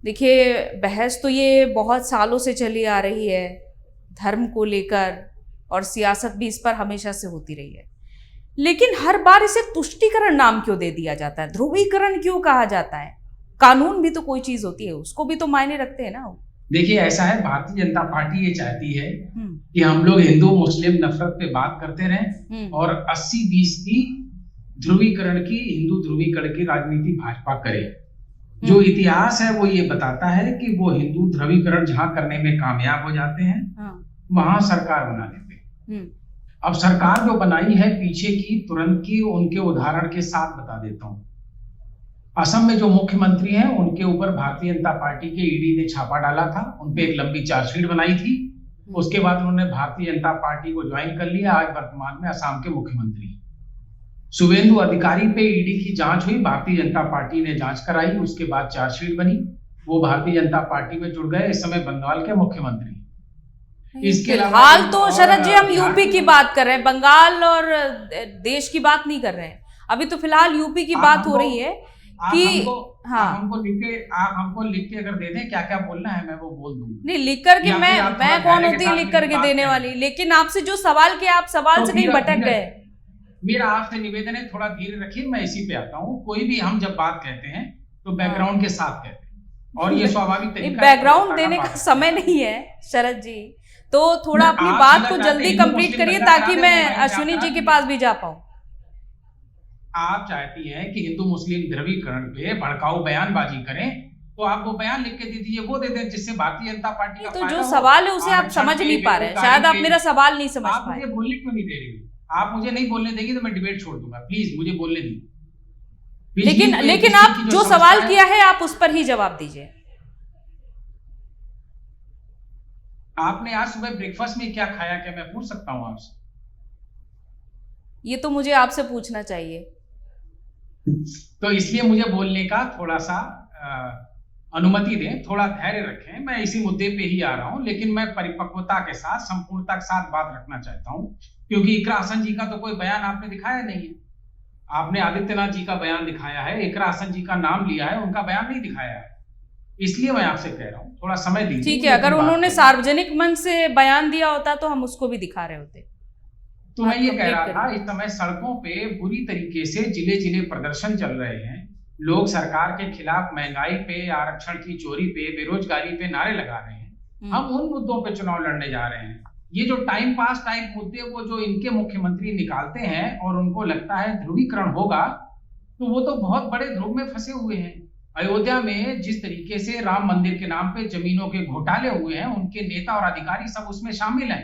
देखिए, बहस तो ये बहुत सालों से चली आ रही है धर्म को लेकर, और सियासत भी इस पर हमेशा से होती रही है। लेकिन हर बार इसे तुष्टीकरण नाम क्यों दे दिया जाता है, ध्रुवीकरण क्यों कहा जाता है? कानून भी तो कोई चीज होती है, उसको भी तो मायने रखते हैं ना वो। देखिए, ऐसा है, भारतीय जनता पार्टी ये चाहती है कि हम लोग हिंदू मुस्लिम नफरत पे बात करते रहें और 80-20 की ध्रुवीकरण की, हिंदू ध्रुवीकरण की राजनीति भाजपा करे। जो इतिहास है वो ये बताता है कि वो हिंदू ध्रुवीकरण जहां करने में कामयाब हो जाते हैं, वहां सरकार बना लेते हैं। अब सरकार जो बनाई है पीछे की, तुरंत की, उनके उदाहरण के साथ बता देता हूं। असम में जो मुख्यमंत्री हैं उनके ऊपर भारतीय जनता पार्टी के ईडी ने छापा डाला था, उनपे एक लंबी चार्जशीट बनाई थी। उसके बाद उन्होंने भारतीय जनता पार्टी को ज्वाइन कर लिया। आज वर्तमान में असम के मुख्यमंत्री शुवेंदु अधिकारी पे ईडी की जांच हुई, भारतीय जनता पार्टी ने जांच कराई, उसके बाद चार्जशीट बनी, वो भारतीय जनता पार्टी में जुड़ गए। इस समय बंगाल के मुख्यमंत्री। इसके फिलहाल तो शरद जी हम यूपी की बात कर रहे हैं, बंगाल और देश की बात नहीं कर रहे हैं। अभी तो फिलहाल यूपी की बात हो रही है कि आप हमको लिख के अगर दे दें क्या क्या बोलना है, मैं वो बोल दूंगा। नहीं, लिख करके मैं कौन होती है लिख करके देने वाली? लेकिन आपसे जो सवाल किया, आप सवाल से नहीं भटक गए। मेरा आपसे निवेदन है, थोड़ा धीरे रखिए, मैं इसी पे आता हूँ। कोई भी हम जब बात कहते हैं तो बैकग्राउंड के साथ कहते हैं, और ये स्वाभाविक तरीका है। बैकग्राउंड देने का समय नहीं है शरद जी, तो थोड़ा अपनी बात को जल्दी कंप्लीट करिए ताकि मैं अश्विनी जी के पास भी जा पाऊं। आप चाहती हैं कि हिंदू मुस्लिम ध्रुवीकरण पे भड़काऊ बयानबाजी करें, तो आप वो बयान लिख के दे दीजिए, वो दे दें, जिससे भारतीय जनता पार्टी का तो जो सवाल है उसे आप समझ नहीं पा रहे हैं, शायद आप मेरा सवाल नहीं समझ पाए। मुझे बोलने क्यों नहीं दे रही? आप मुझे नहीं बोलने देंगी तो मैं डिबेट छोड़ दूंगा। प्लीज मुझे बोलने दीजिए। लेकिन आप जो सवाल किया है आप उस पर ही जवाब दीजिए। आपने आज सुबह ब्रेकफास्ट में क्या खाया, क्या मैं पूछ सकता हूं आपसे? ये तो मुझे आपसे पूछना चाहिए। तो इसलिए मुझे बोलने का थोड़ा सा अनुमति दें, थोड़ा धैर्य रखें। मैं इसी मुद्दे पे ही आ रहा हूं, लेकिन मैं परिपक्वता के साथ, संपूर्णता के साथ बात रखना चाहता हूं, क्योंकि इकरा हसन जी का तो कोई बयान आपने दिखाया नहीं है। आपने आदित्यनाथ जी का बयान दिखाया है, इकरा हसन जी का नाम लिया है, उनका बयान नहीं दिखाया है। इसलिए मैं आपसे कह रहा हूं, थोड़ा समय दीजिए। ठीक है, अगर उन्होंने सार्वजनिक मंच से बयान दिया होता तो हम उसको भी दिखा रहे होते। तो मैं ये कह रहा था, इस समय सड़कों पे बुरी तरीके से जिले जिले प्रदर्शन चल रहे हैं। लोग सरकार के खिलाफ महंगाई पे, आरक्षण की चोरी पे, बेरोजगारी पे नारे लगा रहे हैं। हम उन मुद्दों पे चुनाव लड़ने जा रहे हैं। ये जो टाइम पास टाइप मुद्दे वो जो इनके मुख्यमंत्री निकालते हैं और उनको लगता है ध्रुवीकरण होगा, तो वो तो बहुत बड़े ध्रुव में फंसे हुए हैं। अयोध्या में जिस तरीके से राम मंदिर के नाम पे जमीनों के घोटाले हुए हैं, उनके नेता और अधिकारी सब उसमें शामिल हैं।